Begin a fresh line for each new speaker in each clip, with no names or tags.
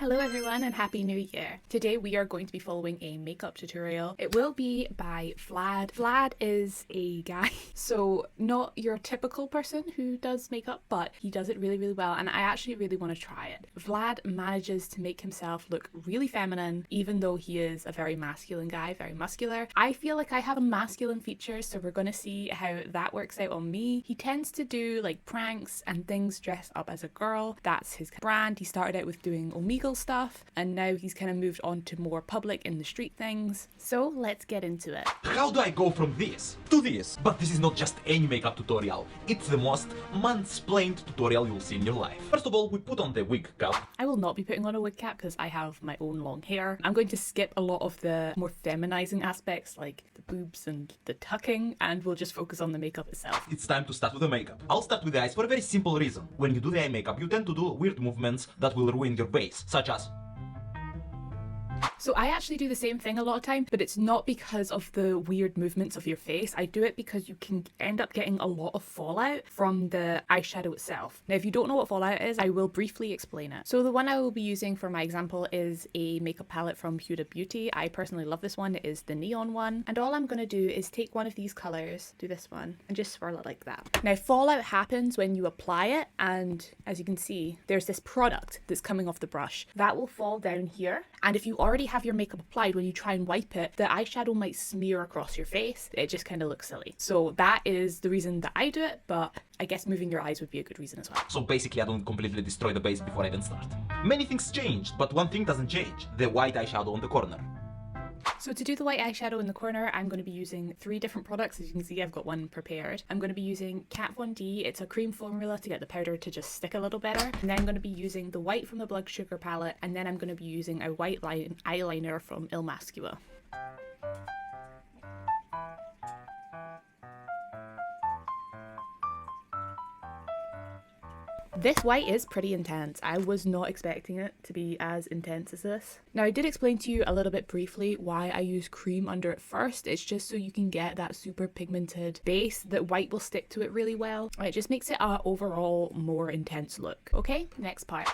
Hello everyone and Happy New Year! Today we are going to be following a makeup tutorial. It will be by Vlad. Vlad is a guy, so not your typical person who does makeup, but he does it really well and I actually really want to try it. Vlad manages to make himself look really feminine even though he is a very masculine guy, very muscular. I feel like I have a masculine feature, so we're going to see how that works out on me. He tends to do like pranks and things dressed up as a girl. That's his brand. He started out with doing Omegle stuff and now he's kind of moved on to more public in the street things. So let's get into it.
How do I go from this to this? But this is not just any makeup tutorial. It's the most mansplained tutorial you'll see in your life. First of all, we put on the wig cap.
I will not be putting on a wig cap because I have my own long hair. I'm going to skip a lot of the more feminizing aspects like the boobs and the tucking, and we'll just focus on the makeup itself.
It's time to start with the makeup. I'll start with the eyes for a very simple reason. When you do the eye makeup, you tend to do weird movements that will ruin your base, such as...
So I actually do the same thing a lot of time, but it's not because of the weird movements of your face. I do it because you can end up getting a lot of fallout from the eyeshadow itself. Now, if you don't know what fallout is, I will briefly explain it. So the one I will be using for my example is a makeup palette from Huda Beauty. I personally love this one. It is the neon one. And all I'm going to do is take one of these colors, do this one, and just swirl it like that. Now, fallout happens when you apply it, and as you can see, there's this product that's coming off the brush. That will fall down here, and if you already have your makeup applied, when you try and wipe it, the eyeshadow might smear across your face. It just kind of looks silly. So that is the reason that I do it, but I guess moving your eyes would be a good reason as well.
So basically I don't completely destroy the base before I even start. Many things changed, but one thing doesn't change: the white eyeshadow on the corner.
So to do the white eyeshadow in the corner, I'm going to be using 3 different products. As you can see, I've got one prepared. I'm going to be using Kat Von D. It's a cream formula to get the powder to just stick a little better. And then I'm going to be using the white from the Blood Sugar palette. And then I'm going to be using a white eyeliner from M.A.C. This white is pretty intense. I was not expecting it to be as intense as this. Now, I did explain to you a little bit briefly why I use cream under it first. It's just so you can get that super pigmented base that white will stick to it really well. It just makes it an overall more intense look. Okay, next part.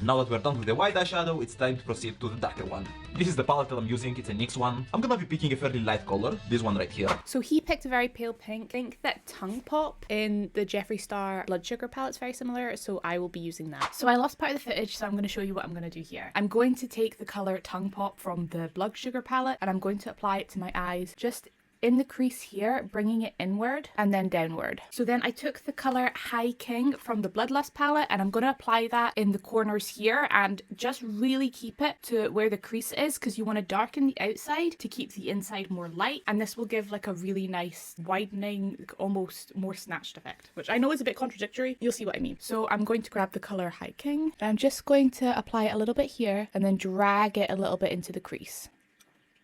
Now that we're done with the white eyeshadow, it's time to proceed to the darker one. This is the palette that I'm using, it's a NYX one. I'm gonna be picking a fairly light color, this one right here.
So he picked a very pale pink. I think that Tongue Pop in the Jeffree Star Blood Sugar palette is very similar, so I will be using that. So I lost part of the footage, so I'm going to show you what I'm going to do here. I'm going to take the color Tongue Pop from the Blood Sugar palette and I'm going to apply it to my eyes just in the crease here, bringing it inward and then downward. So then I took the color High King from the Bloodlust palette and I'm going to apply that in the corners here and just really keep it to where the crease is, because you want to darken the outside to keep the inside more light, and this will give like a really nice widening, almost more snatched effect, which I know is a bit contradictory. You'll see what I mean. So I'm going to grab the color High King and I'm just going to apply it a little bit here and then drag it a little bit into the crease.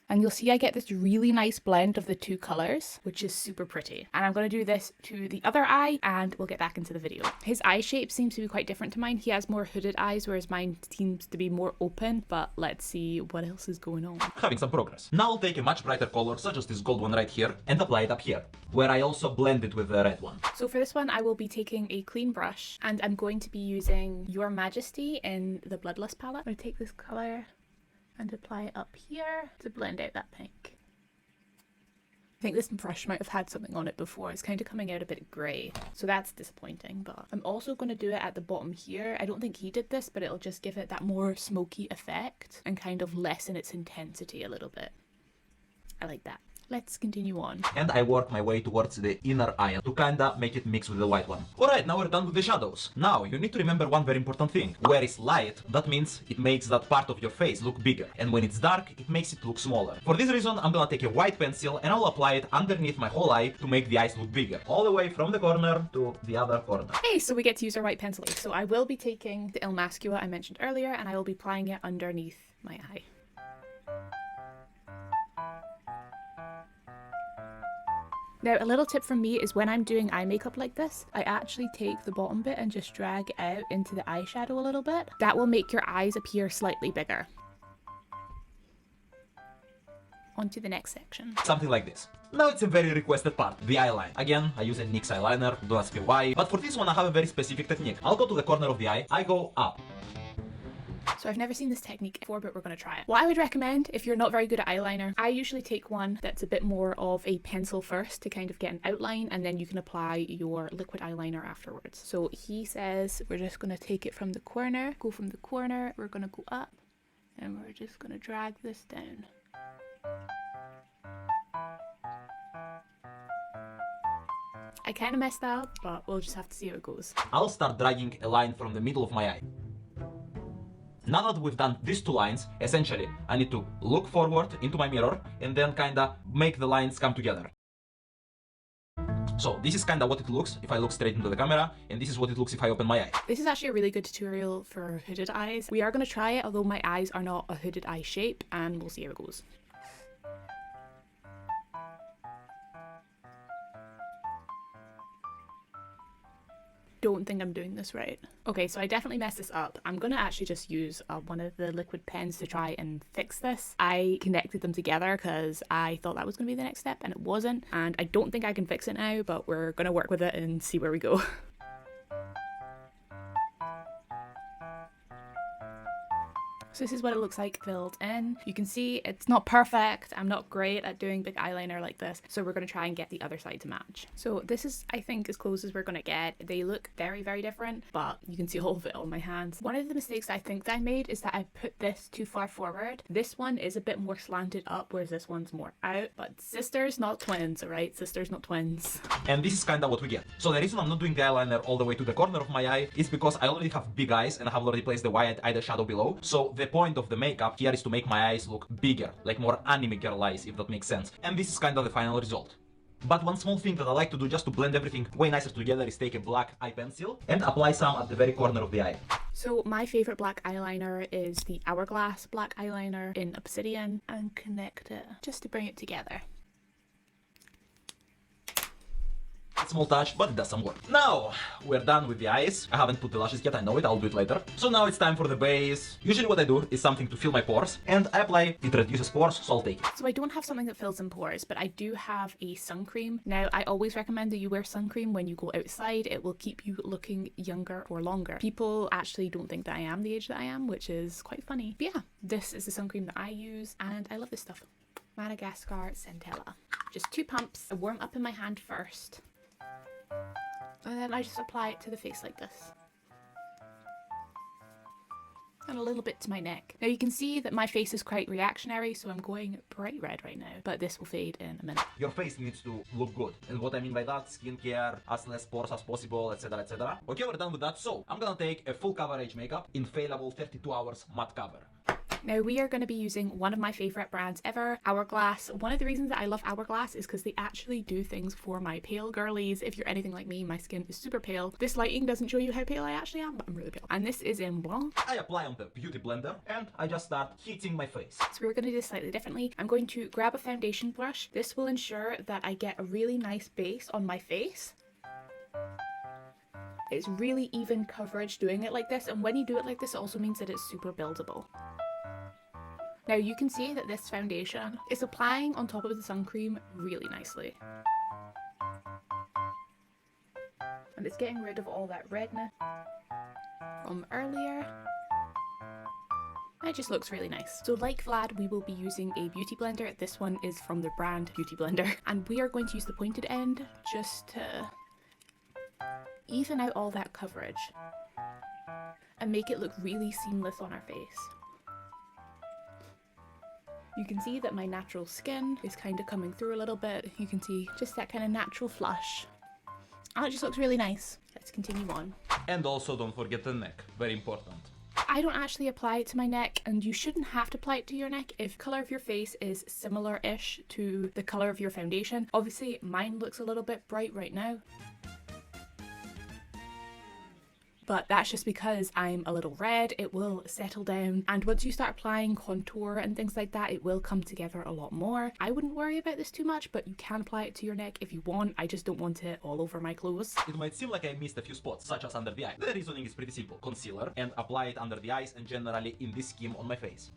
And you'll see I get this really nice blend of the 2 colors, which is super pretty. And I'm going to do this to the other eye and we'll get back into the video. His eye shape seems to be quite different to mine. He has more hooded eyes, whereas mine seems to be more open, but let's see what else is going on.
Having some progress. Now I'll take a much brighter color, such as this gold one right here, and apply it up here, where I also blend it with the red one.
So for this one, I will be taking a clean brush and I'm going to be using Your Majesty in the Bloodlust palette. I'm going to take this color and apply it up here to blend out that pink. I think this brush might have had something on it before. It's kind of coming out a bit grey, so that's disappointing. But I'm also going to do it at the bottom here. I don't think he did this, but it'll just give it that more smoky effect and kind of lessen its intensity a little bit. I like that. Let's continue on.
And I work my way towards the inner eye to kinda make it mix with the white one. Alright, now we're done with the shadows. Now, you need to remember one very important thing. Where it's light, that means it makes that part of your face look bigger. And when it's dark, it makes it look smaller. For this reason, I'm gonna take a white pencil and I'll apply it underneath my whole eye to make the eyes look bigger. All the way from the corner to the other corner.
Hey, so we get to use our white pencil. So I will be taking the M.A.C. I mentioned earlier and I will be applying it underneath my eye. Now, a little tip from me is when I'm doing eye makeup like this, I actually take the bottom bit and just drag it out into the eyeshadow a little bit. That will make your eyes appear slightly bigger. On to the next section.
Something like this. Now it's a very requested part, the eyeline. Again, I use a NYX eyeliner, don't ask me why, but for this one I have a very specific technique. I'll go to the corner of the eye, I go up.
So I've never seen this technique before, but we're going to try it. What I would recommend if you're not very good at eyeliner, I usually take one that's a bit more of a pencil first to kind of get an outline, and then you can apply your liquid eyeliner afterwards. So he says we're just going to take it from the corner, go from the corner, we're going to go up, and we're just going to drag this down. I kind of messed that up, but we'll just have to see how it goes.
I'll start dragging a line from the middle of my eye. Now that we've done these two lines, essentially, I need to look forward into my mirror and then kinda make the lines come together. So this is kinda what it looks if I look straight into the camera, and this is what it looks if I open my eye.
This is actually a really good tutorial for hooded eyes. We are going to try it, although my eyes are not a hooded eye shape, and we'll see how it goes. Don't think I'm doing this right. Okay, so I definitely messed this up. I'm gonna actually just use one of the liquid pens to try and fix this. I connected them together because I thought that was gonna be the next step, and it wasn't. And I don't think I can fix it now, but we're gonna work with it and see where we go. So this is what it looks like filled in. You can see it's not perfect. I'm not great at doing big eyeliner like this. So we're going to try and get the other side to match. So this is, I think, as close as we're going to get. They look very, very different, but you can see all of it on my hands. One of the mistakes I think that I made is that I put this too far forward. This one is a bit more slanted up, whereas this one's more out. But sisters, not twins, all right? Sisters, not twins.
And this is kinda what we get. So the reason I'm not doing the eyeliner all the way to the corner of my eye is because I already have big eyes and I have already placed the wide eyeshadow below. So the point of the makeup here is to make my eyes look bigger, like more anime girl eyes, if that makes sense. And this is kind of the final result. But one small thing that I like to do just to blend everything way nicer together is take a black eye pencil and apply some at the very corner of the eye.
So my favorite black eyeliner is the Hourglass black eyeliner in Obsidian, and connect it just to bring it together.
Small touch, but it does some work. Now, we're done with the eyes. I haven't put the lashes yet, I know it, I'll do it later. So now it's time for the base. Usually what I do is something to fill my pores, and I apply, it reduces pores, so I'll take it.
So I don't have something that fills in pores, but I do have a sun cream. Now, I always recommend that you wear sun cream when you go outside. It will keep you looking younger for longer. People actually don't think that I am the age that I am, which is quite funny. But yeah, this is the sun cream that I use, and I love this stuff. Madagascar Centella. Just 2 pumps. I warm up in my hand first. And then I just apply it to the face like this. And a little bit to my neck. Now you can see that my face is quite reactionary, so I'm going bright red right now, but this will fade in a minute.
Your face needs to look good. And what I mean by that, skincare, as less pores as possible, etc, etc. Okay, we're done with that, so I'm gonna take a full coverage makeup, Refillable 32 hours matte cover.
Now we are going to be using one of my favorite brands ever, Hourglass. One of the reasons that I love Hourglass is because they actually do things for my pale girlies. If you're anything like me, my skin is super pale. This lighting doesn't show you how pale I actually am, but I'm really pale. And this is in Blanc.
I apply on the beauty blender and I just start heating my face.
So we're going to do this slightly differently. I'm going to grab a foundation brush. This will ensure that I get a really nice base on my face. It's really even coverage doing it like this, and when you do it like this, it also means that it's super buildable. Now you can see that this foundation is applying on top of the sun cream really nicely. And it's getting rid of all that redness from earlier. And it just looks really nice. So like Vlad, we will be using a beauty blender. This one is from the brand Beauty Blender. And we are going to use the pointed end just to even out all that coverage and make it look really seamless on our face. You can see that my natural skin is kind of coming through a little bit. You can see just that kind of natural flush. And it just looks really nice. Let's continue on.
And also don't forget the neck, very important.
I don't actually apply it to my neck, and you shouldn't have to apply it to your neck if the colour of your face is similar-ish to the colour of your foundation. Obviously, mine looks a little bit bright right now. But that's just because I'm a little red. It will settle down, and once you start applying contour and things like that, it will come together a lot more. I wouldn't worry about this too much, but you can apply it to your neck if you want. I just don't want it all over my clothes.
It might seem like I missed a few spots, such as under the eye. The reasoning is pretty simple. Concealer, and apply it under the eyes and generally in this scheme on my face.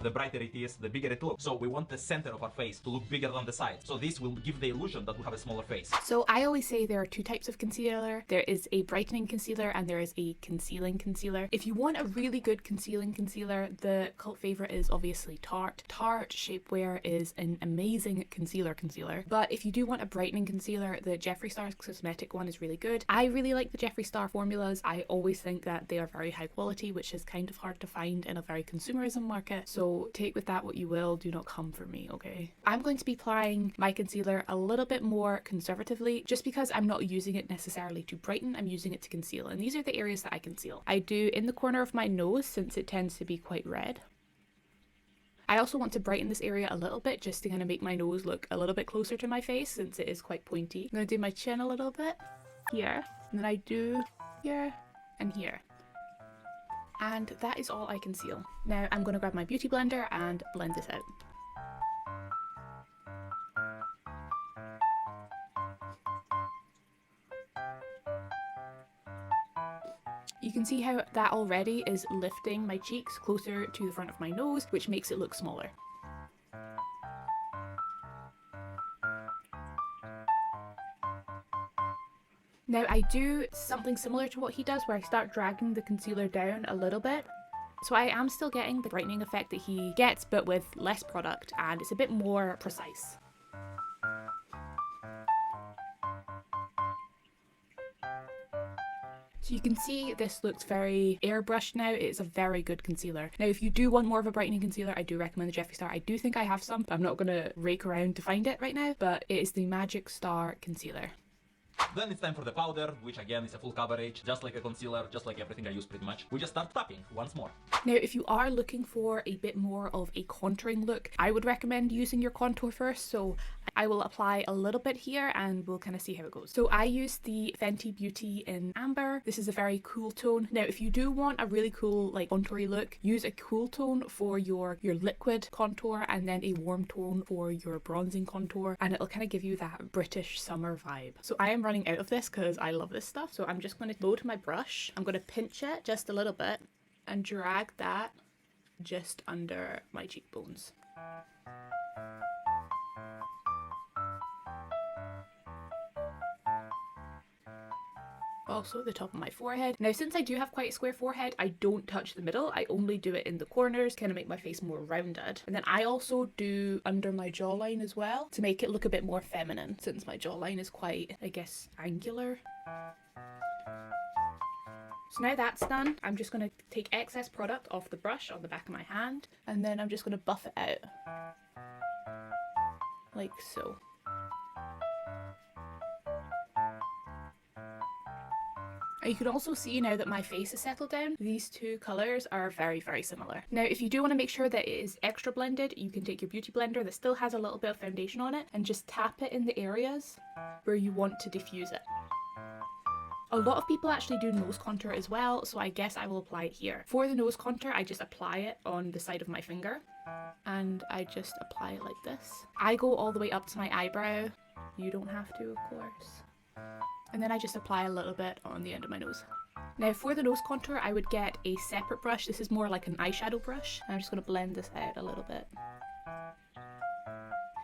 the brighter it is, the bigger it looks. So we want the center of our face to look bigger than the sides. So this will give the illusion that we have a smaller face.
So I always say there are two types of concealer. There is a brightening concealer and there is a concealing concealer. If you want a really good concealing concealer, the cult favorite is obviously Tarte. Tarte Shapewear is an amazing concealer. But if you do want a brightening concealer, the Jeffree Star cosmetic one is really good. I really like the Jeffree Star formulas. I always think that they are very high quality, which is kind of hard to find in a very consumerism market. So take with that what you will. Do not come for me, okay? I'm going to be applying my concealer a little bit more conservatively, just because I'm not using it necessarily to brighten, I'm using it to conceal. And these are the areas that I conceal. I do in the corner of my nose, since it tends to be quite red. I also want to brighten this area a little bit, just to kind of make my nose look a little bit closer to my face, since it is quite pointy. I'm going to do my chin a little bit here, and then I do here and here. And that is all I conceal. Now I'm going to grab my beauty blender and blend this out. You can see how that already is lifting my cheeks closer to the front of my nose, which makes it look smaller. Now I do something similar to what he does, where I start dragging the concealer down a little bit. So I am still getting the brightening effect that he gets, but with less product, and it's a bit more precise. So you can see this looks very airbrushed now. It's a very good concealer. Now if you do want more of a brightening concealer, I do recommend the Jeffree Star. I do think I have some, but I'm not going to rake around to find it right now, but it is the Magic Star Concealer.
Then it's time for the powder, which again is a full coverage, just like a concealer, just like everything I use pretty much. We just start tapping once more.
Now, if you are looking for a bit more of a contouring look, I would recommend using your contour first. So I will apply a little bit here and we'll kind of see how it goes. So I use the Fenty Beauty in Amber. This is a very cool tone. Now, if you do want a really cool like contoury look, use a cool tone for your liquid contour and then a warm tone for your bronzing contour, and it'll kind of give you that British summer vibe. So I am running out of this because I love this stuff. So I'm just going to load my brush. I'm going to pinch it just a little bit and drag that just under my cheekbones. Also at the top of my forehead. Now, since I do have quite a square forehead, I don't touch the middle. I only do it in the corners, kind of make my face more rounded. And then I also do under my jawline as well to make it look a bit more feminine, since my jawline is quite, I guess, angular. So now that's done, I'm just going to take excess product off the brush on the back of my hand, and then I'm just going to buff it out. Like so. You can also see now that my face is settled down, these two colours are very, very similar. Now, if you do want to make sure that it is extra blended, you can take your beauty blender that still has a little bit of foundation on it and just tap it in the areas where you want to diffuse it. A lot of people actually do nose contour as well, so I guess I will apply it here. For the nose contour, I just apply it on the side of my finger, and I just apply it like this. I go all the way up to my eyebrow. You don't have to, of course. And then I just apply a little bit on the end of my nose. Now for the nose contour, I would get a separate brush. This is more like an eyeshadow brush. I'm just going to blend this out a little bit.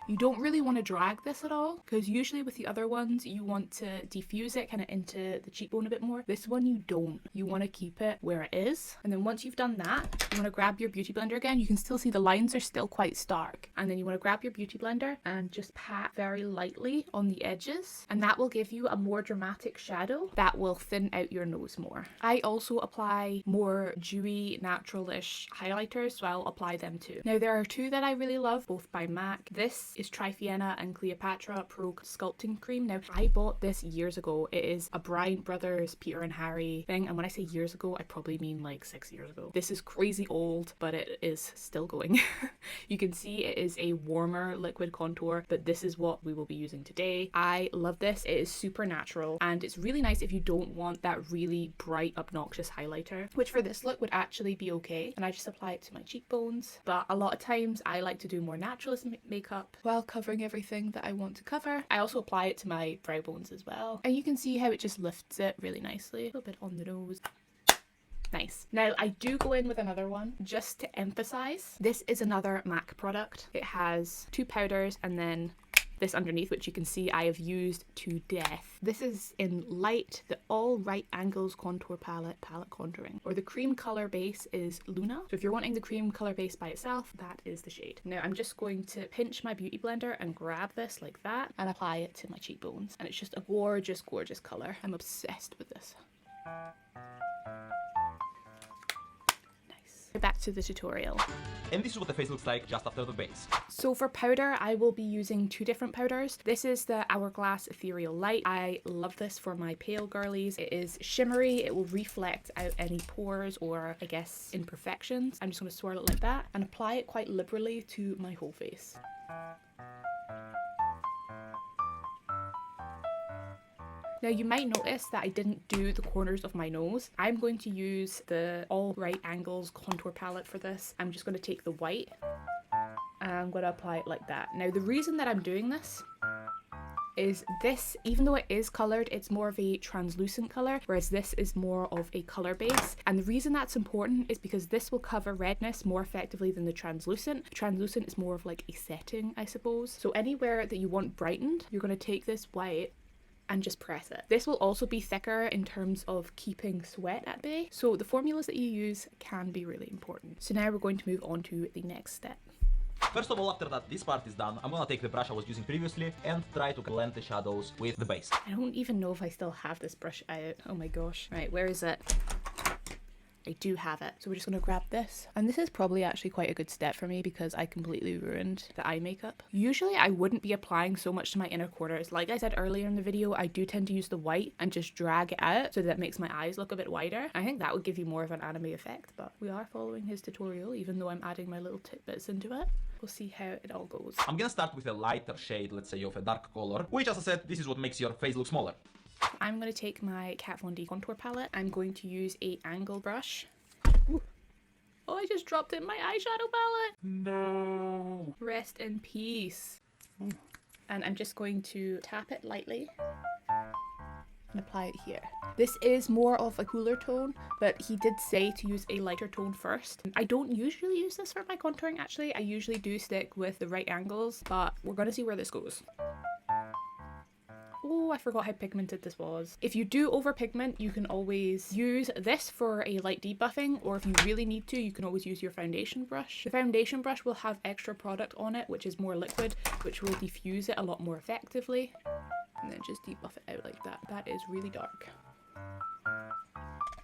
You don't really want to drag this at all, because usually with the other ones you want to diffuse it kind of into the cheekbone a bit more. This one you don't. You want to keep it where it is. And then once you've done that, you want to grab your beauty blender again. You can still see the lines are still quite stark. And then you want to grab your beauty blender and just pat very lightly on the edges. And that will give you a more dramatic shadow that will thin out your nose more. I also apply more dewy, natural-ish highlighters, so I'll apply them too. Now there are two that I really love, both by M.A.C. This is Triphiena and Cleopatra Pro Sculpting Cream. Now I bought this years ago. It is a Bryant Brothers Peter and Harry thing, and when I say years ago, I probably mean like 6 years ago. This is crazy old, but it is still going. You can see it is a warmer liquid contour, but this is what we will be using today. I love this. It is super natural, and it's really nice if you don't want that really bright, obnoxious highlighter, which for this look would actually be okay. And I just apply it to my cheekbones, but a lot of times I like to do more naturalist makeup while covering everything that I want to cover. I also apply it to my brow bones as well, and you can see how it just lifts it really nicely. A little bit on the nose. Nice. Now I do go in with another one just to emphasize. This is another MAC product. It has 2 powders and then this underneath, which you can see I have used to death. This is in light, the all right angles contour palette contouring, or the cream color base is Luna. So if you're wanting the cream color base by itself, that is the shade. Now I'm just going to pinch my beauty blender and grab this like that and apply it to my cheekbones. And it's just a gorgeous, gorgeous color. I'm obsessed with this. Back to the tutorial.
And this is what the face looks like just after the base.
So for powder, I will be using 2 different powders. This is the Hourglass Ethereal Light. I love this for my pale girlies. It is shimmery. It will reflect out any pores or, I guess, imperfections. I'm just going to swirl it like that and apply it quite liberally to my whole face. Now you might notice that I didn't do the corners of my nose. I'm going to use the All Right Angles contour palette for this. I'm just going to take the white and I'm going to apply it like that. Now the reason that I'm doing this is this, even though it is coloured, it's more of a translucent colour, whereas this is more of a colour base. And the reason that's important is because this will cover redness more effectively than the translucent. The translucent is more of like a setting, I suppose. So anywhere that you want brightened, you're going to take this white and just press it. This will also be thicker in terms of keeping sweat at bay. So the formulas that you use can be really important. So now we're going to move on to the next step.
First of all, after that this part is done, I'm gonna take the brush I was using previously and try to blend the shadows with the base.
I don't even know if I still have this brush out. Oh my gosh. Right, where is it? I do have it. So we're just going to grab this. And this is probably actually quite a good step for me because I completely ruined the eye makeup. Usually I wouldn't be applying so much to my inner corners. Like I said earlier in the video, I do tend to use the white and just drag it out so that it makes my eyes look a bit wider. I think that would give you more of an anime effect, but we are following his tutorial even though I'm adding my little tidbits into it. We'll see how it all goes.
I'm gonna start with a lighter shade, let's say of a dark color, which as I said, this is what makes your face look smaller.
I'm going to take my Kat Von D contour palette. I'm going to use a angle brush. Ooh. Oh, I just dropped it in my eyeshadow palette.
No.
Rest in peace. And I'm just going to tap it lightly and apply it here. This is more of a cooler tone, but he did say to use a lighter tone first. I don't usually use this for my contouring actually. I usually do stick with the right angles, but we're gonna see where this goes. Oh, I forgot how pigmented this was. If you do overpigment, you can always use this for a light debuffing, or if you really need to, you can always use your foundation brush. The foundation brush will have extra product on it, which is more liquid, which will diffuse it a lot more effectively. And then just debuff it out like that. That is really dark.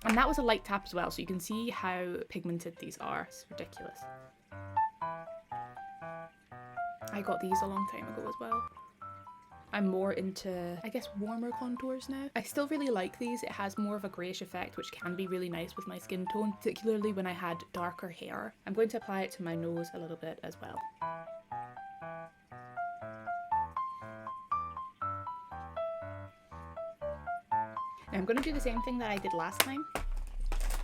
And that was a light tap as well, so you can see how pigmented these are. It's ridiculous. I got these a long time ago as well. I'm more into, I guess, warmer contours now. I still really like these. It has more of a greyish effect, which can be really nice with my skin tone, particularly when I had darker hair. I'm going to apply it to my nose a little bit as well. Now I'm going to do the same thing that I did last time,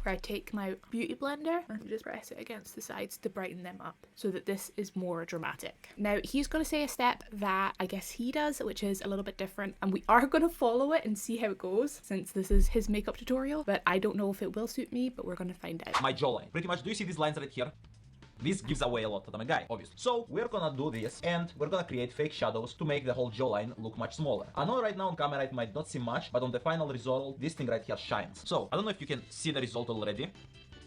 where I take my beauty blender and just press it against the sides to brighten them up so that this is more dramatic. Now he's going to say a step that I guess he does, which is a little bit different, and we are going to follow it and see how it goes since this is his makeup tutorial, but I don't know if it will suit me, but we're going to find out.
My jawline. Pretty much, do you see these lines right here? This gives away a lot that I'm a guy, obviously. So we're gonna do this and we're gonna create fake shadows to make the whole jawline look much smaller. I know right now on camera it might not seem much, but on the final result, this thing right here shines. So I don't know if you can see the result already.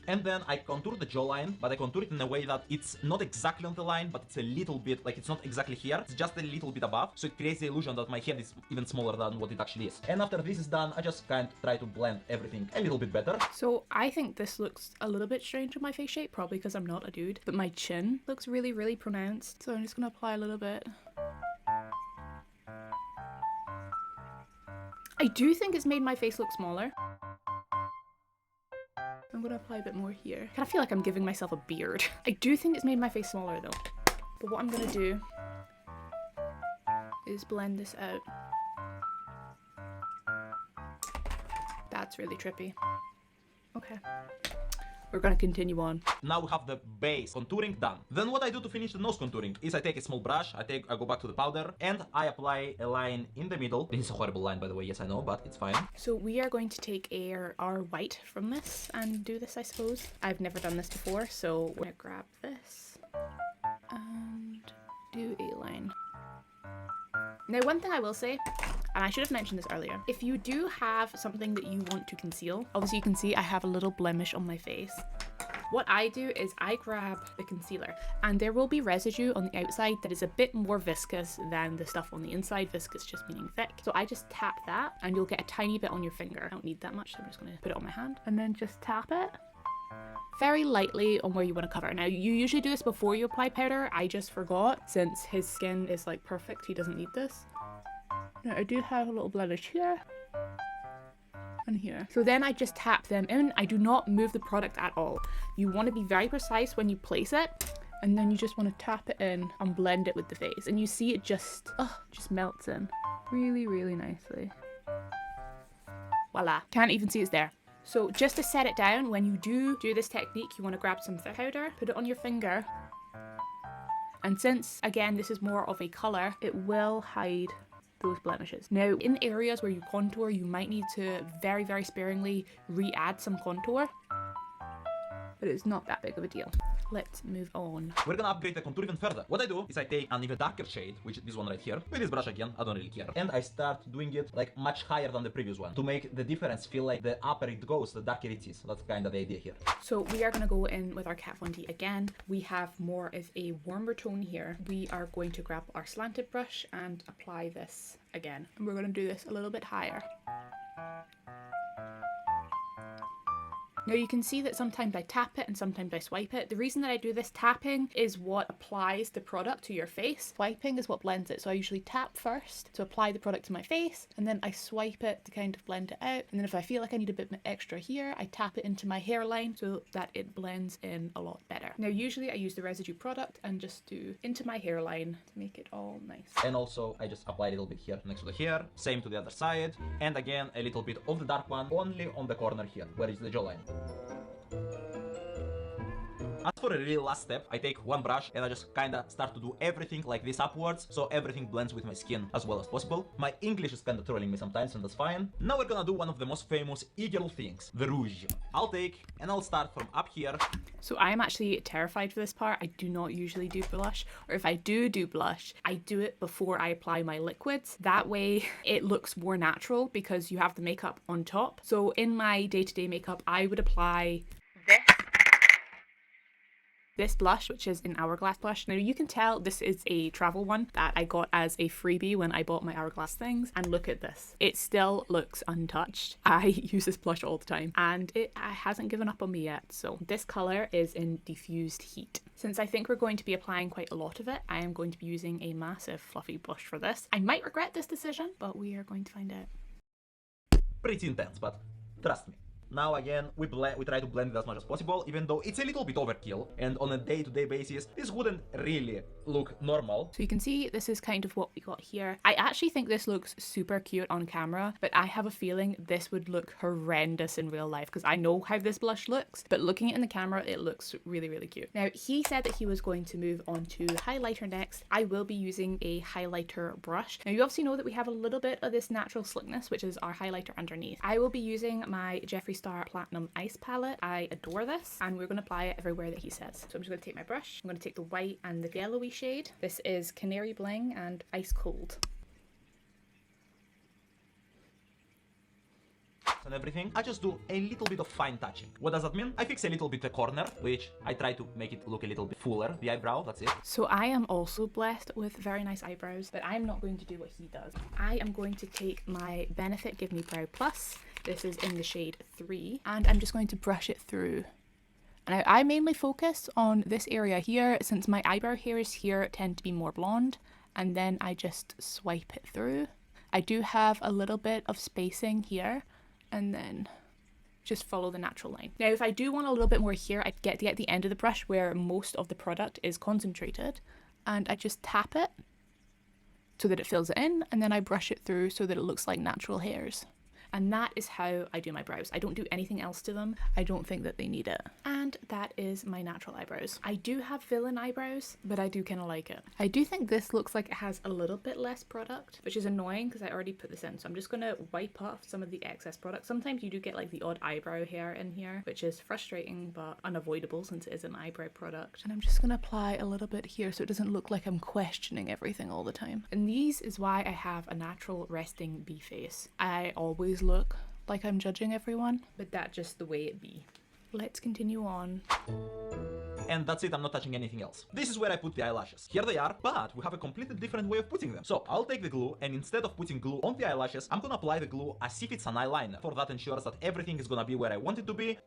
And then I contour the jawline, but I contour it in a way that it's not exactly on the line, but it's a little bit, like it's not exactly here, it's just a little bit above, so it creates the illusion that my head is even smaller than what it actually is. And after this is done, I just kind of try to blend everything a little bit better.
So I think this looks a little bit strange on my face shape, probably because I'm not a dude, but my chin looks really, really pronounced. So I'm just gonna apply a little bit. I do think it's made my face look smaller. I'm gonna apply a bit more here. I kind of feel like I'm giving myself a beard. I do think it's made my face smaller though. But what I'm gonna do is blend this out. That's really trippy. Okay. We're gonna continue on.
Now we have the base contouring done. Then what I do to finish the nose contouring is I take a small brush, I go back to the powder, and I apply a line in the middle. This is a horrible line, by the way, yes I know, but it's fine.
So we are going to take our white from this and do this, I suppose. I've never done this before, so we're gonna grab this and do a line. Now, one thing I will say, and I should have mentioned this earlier, if you do have something that you want to conceal, obviously you can see I have a little blemish on my face. What I do is I grab the concealer, and there will be residue on the outside that is a bit more viscous than the stuff on the inside. Viscous just meaning thick. So I just tap that and you'll get a tiny bit on your finger. I don't need that much, so I'm just gonna put it on my hand and then just tap it very lightly on where you want to cover. Now, you usually do this before you apply powder. I just forgot, since his skin is like perfect, he doesn't need this. Now, I do have a little blemish here and here. So then I just tap them in. I do not move the product at all. You want to be very precise when you place it, and then you just want to tap it in and blend it with the face. And you see it just melts in really, really nicely. Voila. Can't even see it's there. So just to set it down, when you do this technique, you want to grab some powder, put it on your finger. And since, again, this is more of a colour, it will hide those blemishes. Now, in areas where you contour, you might need to very, very sparingly re-add some contour. But it's not that big of a deal. Let's move on.
We're gonna upgrade the contour even further. What I do is I take an even darker shade, which is this one right here, with this brush again, I don't really care. And I start doing it like much higher than the previous one, to make the difference feel like the upper it goes, the darker it is. That's kind of the idea here.
So we are gonna go in with our Kat Von D again. We have more of a warmer tone here. We are going to grab our slanted brush and apply this again. And we're gonna do this a little bit higher. Now you can see that sometimes I tap it and sometimes I swipe it. The reason that I do this tapping is what applies the product to your face. Swiping is what blends it. So I usually tap first to apply the product to my face, and then I swipe it to kind of blend it out. And then if I feel like I need a bit extra here, I tap it into my hairline so that it blends in a lot better. Now usually I use the residue product and just do into my hairline to make it all nice.
And also I just apply a little bit here next to the hair, same to the other side, and again a little bit of the dark one only on the corner here, where is the jawline. As for a really last step, I take one brush and I just kinda start to do everything like this upwards, so everything blends with my skin as well as possible. My English is kinda trolling me sometimes, and that's fine. Now we're gonna do one of the most famous e-girl things, the rouge. I'll take, and I'll start from up here.
So I am actually terrified for this part. I do not usually do blush, or if I do blush, I do it before I apply my liquids. That way it looks more natural because you have the makeup on top. So in my day-to-day makeup, I would apply this blush, which is an Hourglass blush. Now you can tell this is a travel one that I got as a freebie when I bought my Hourglass things, and look at this. It still looks untouched. I use this blush all the time and it hasn't given up on me yet. So this colour is in Diffused Heat. Since I think we're going to be applying quite a lot of it, I am going to be using a massive fluffy brush for this. I might regret this decision, but we are going to find out.
Pretty intense, but trust me. Now again, we try to blend it as much as possible, even though it's a little bit overkill, and on a day-to-day basis, this wouldn't really look normal.
So you can see this is kind of what we got here. I actually think this looks super cute on camera, but I have a feeling this would look horrendous in real life because I know how this blush looks, but looking at it in the camera, it looks really, really cute. Now, he said that he was going to move on to highlighter next. I will be using a highlighter brush. Now, you obviously know that we have a little bit of this natural slickness, which is our highlighter underneath. I will be using my Jeffree Platinum Ice Palette. I adore this, and we're going to apply it everywhere that he says. So I'm just going to take my brush. I'm going to take the white and the yellowy shade. This is Canary Bling and Ice Cold.
And everything, I just do a little bit of fine touching. What does that mean? I fix a little bit the corner, which I try to make it look a little bit fuller, the eyebrow, that's it.
So I am also blessed with very nice eyebrows, but I'm not going to do what he does. I am going to take my Benefit Give Me Brow Plus. This is in the shade 3, and I'm just going to brush it through. Now, I mainly focus on this area here, since my eyebrow hairs here tend to be more blonde, and then I just swipe it through. I do have a little bit of spacing here, and then just follow the natural line. Now, if I do want a little bit more here, I get to the end of the brush where most of the product is concentrated, and I just tap it so that it fills it in, and then I brush it through so that it looks like natural hairs. And that is how I do my brows. I don't do anything else to them. I don't think that they need it. And that is my natural eyebrows. I do have villain eyebrows, but I do kind of like it. I do think this looks like it has a little bit less product, which is annoying because I already put this in. So I'm just going to wipe off some of the excess product. Sometimes you do get like the odd eyebrow hair in here, which is frustrating but unavoidable since it is an eyebrow product. And I'm just going to apply a little bit here so it doesn't look like I'm questioning everything all the time. And these is why I have a natural resting bee face. I always look like I'm judging everyone, but that's just the way it be. Let's continue on.
And that's it, I'm not touching anything else. This is where I put the eyelashes. Here they are, but we have a completely different way of putting them. So I'll take the glue, and instead of putting glue on the eyelashes, I'm gonna apply the glue as if it's an eyeliner. For that ensures that everything is gonna be where I want it to be.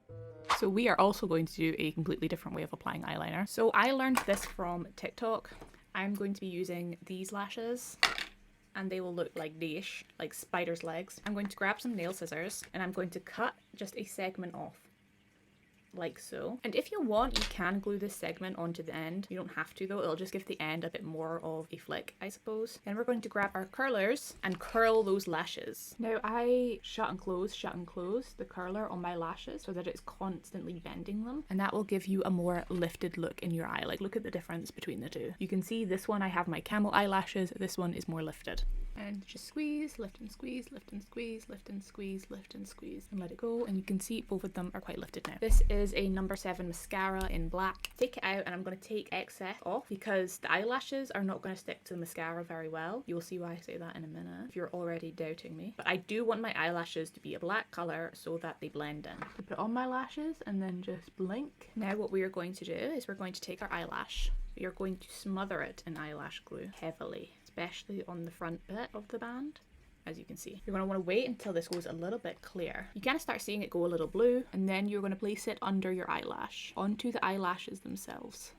So we are also going to do a completely different way of applying eyeliner. So I learned this from TikTok. I'm going to be using these lashes, and they will look like dish, like spider's legs. I'm going to grab some nail scissors, and I'm going to cut just a segment off. Like so. And if you want, you can glue this segment onto the end. You don't have to though, it'll just give the end a bit more of a flick, I suppose. Then we're going to grab our curlers and curl those lashes. Now I shut and close the curler on my lashes so that it's constantly bending them, and that will give you a more lifted look in your eye. Like, look at the difference between the two. You can see this one I have my camel eyelashes, this one is more lifted. And just squeeze, lift and squeeze, lift and squeeze, lift and squeeze, lift and squeeze, and let it go. And you can see both of them are quite lifted now. This is a number 7 mascara in black. Take it out, and I'm going to take excess off because the eyelashes are not going to stick to the mascara very well. You'll see why I say that in a minute if you're already doubting me. But I do want my eyelashes to be a black colour so that they blend in. So put on my lashes and then just blink. Now what we are going to do is we're going to take our eyelash. We are going to smother it in eyelash glue heavily, especially on the front bit of the band. As you can see, you're going to want to wait until this goes a little bit clear. You kind of start seeing it go a little blue, and then you're going to place it under your eyelash, onto the eyelashes themselves.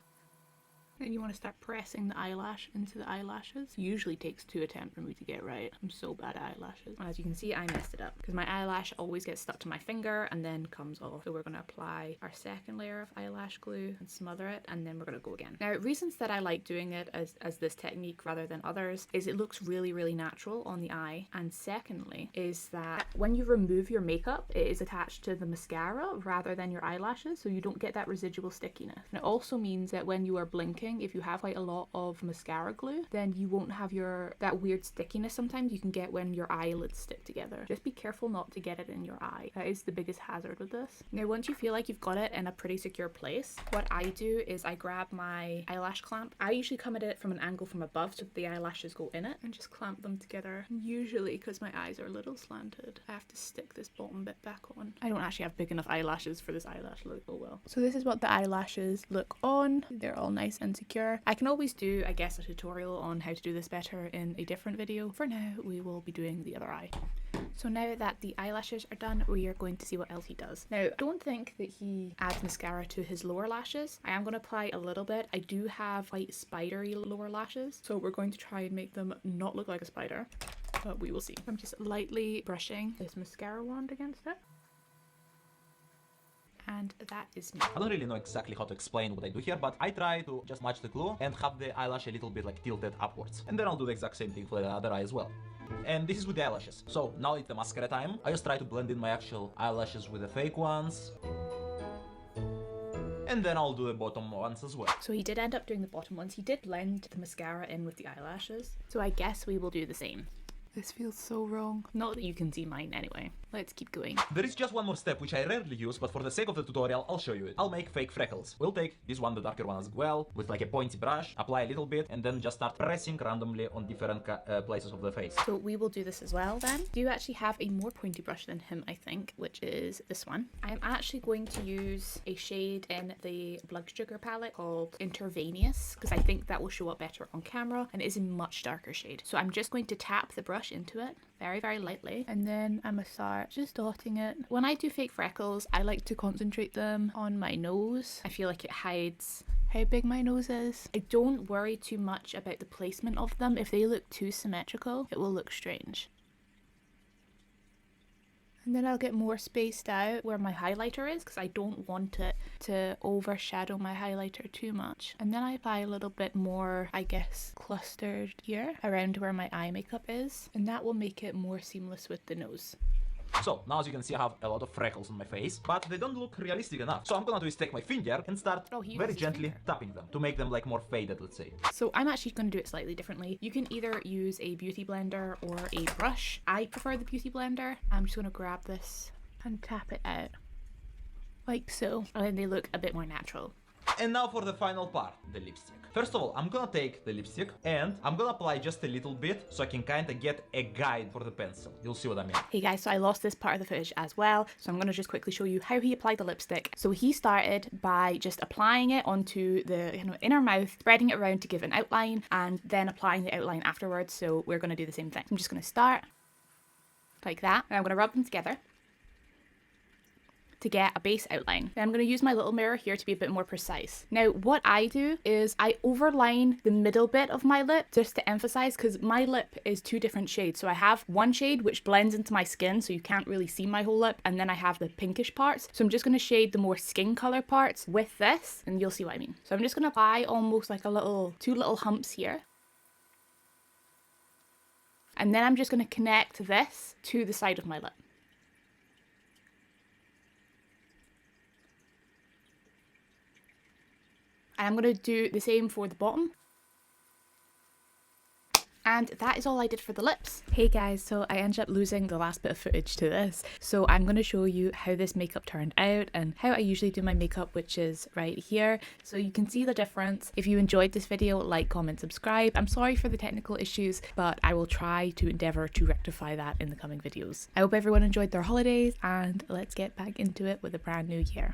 Then you want to start pressing the eyelash into the eyelashes. It usually takes 2 attempts for me to get right. I'm so bad at eyelashes. And as you can see, I messed it up because my eyelash always gets stuck to my finger and then comes off. So we're going to apply our second layer of eyelash glue and smother it, and then we're going to go again. Now, reasons that I like doing it as this technique rather than others is it looks really, really natural on the eye. And secondly is that when you remove your makeup, it is attached to the mascara rather than your eyelashes, so you don't get that residual stickiness. And it also means that when you are blinking, if you have quite a lot of mascara glue, then you won't have that weird stickiness sometimes you can get when your eyelids stick together. Just be careful not to get it in your eye. That is the biggest hazard with this. Now, once you feel like you've got it in a pretty secure place, what I do is I grab my eyelash clamp. I usually come at it from an angle from above so the eyelashes go in it, and just clamp them together. And usually, because my eyes are a little slanted, I have to stick this bottom bit back on. I don't actually have big enough eyelashes for this eyelash look. Oh well. So this is what the eyelashes look on. They're all nice and secure. I can always do, I guess, a tutorial on how to do this better in a different video. For now, we will be doing the other eye. So now that the eyelashes are done, we are going to see what else he does. Now, don't think that he adds mascara to his lower lashes. I am going to apply a little bit. I do have quite spidery lower lashes, so we're going to try and make them not look like a spider, but we will see. I'm just lightly brushing this mascara wand against it. And that is me.
I don't really know exactly how to explain what I do here, but I try to just match the glue and have the eyelash a little bit like tilted upwards. And then I'll do the exact same thing for the other eye as well. And this is with the eyelashes. So now it's the mascara time. I just try to blend in my actual eyelashes with the fake ones. And then I'll do the bottom ones as well.
So he did end up doing the bottom ones. He did blend the mascara in with the eyelashes. So I guess we will do the same. This feels so wrong. Not that you can see mine anyway. Let's keep going.
There is just one more step which I rarely use, but for the sake of the tutorial, I'll show you it. I'll make fake freckles. We'll take this one, the darker one as well, with like a pointy brush, apply a little bit, and then just start pressing randomly on different places of the face.
So we will do this as well then. I do actually have a more pointy brush than him, I think, which is this one. I'm actually going to use a shade in the Blood Sugar palette called Intravenous, because I think that will show up better on camera, and it is a much darker shade. So I'm just going to tap the brush into it very, very lightly, and then I'm gonna start just dotting it. When I do fake freckles, I like to concentrate them on my nose. I feel like it hides how big my nose is. I don't worry too much about the placement of them. If they look too symmetrical, it will look strange. And then I'll get more spaced out where my highlighter is because I don't want it to overshadow my highlighter too much. And then I apply a little bit more, I guess, clustered here around where my eye makeup is. And that will make it more seamless with the nose.
So now, as you can see, I have a lot of freckles on my face, but they don't look realistic enough. So I'm gonna do is take my finger and start very gently tapping them to make them like more faded, let's say.
So I'm actually going to do it slightly differently. You can either use a beauty blender or a brush. I prefer the beauty blender. I'm just going to grab this and tap it out like so, and then they look a bit more natural.
And now for the final part, the lipstick. First of all, I'm gonna take the lipstick and I'm gonna apply just a little bit so I can kind of get a guide for the pencil. You'll see what I mean.
Hey guys, so I lost this part of the footage as well, so I'm gonna just quickly show you how he applied the lipstick. So he started by just applying it onto the inner mouth, spreading it around to give an outline, and then applying the outline afterwards. So we're gonna do the same thing. I'm just gonna start like that, and I'm gonna rub them together to get a base outline. Then I'm going to use my little mirror here to be a bit more precise. Now what I do is I overline the middle bit of my lip just to emphasize, because my lip is two different shades. So I have one shade which blends into my skin so you can't really see my whole lip, and then I have the pinkish parts. So I'm just going to shade the more skin color parts with this, and you'll see what I mean. So I'm just going to apply almost like two little humps here. And then I'm just going to connect this to the side of my lip. And I'm going to do the same for the bottom. And that is all I did for the lips. Hey guys, so I ended up losing the last bit of footage to this. So I'm going to show you how this makeup turned out and how I usually do my makeup, which is right here. So you can see the difference. If you enjoyed this video, like, comment, subscribe. I'm sorry for the technical issues, but I will try to endeavour to rectify that in the coming videos. I hope everyone enjoyed their holidays, and let's get back into it with a brand new year.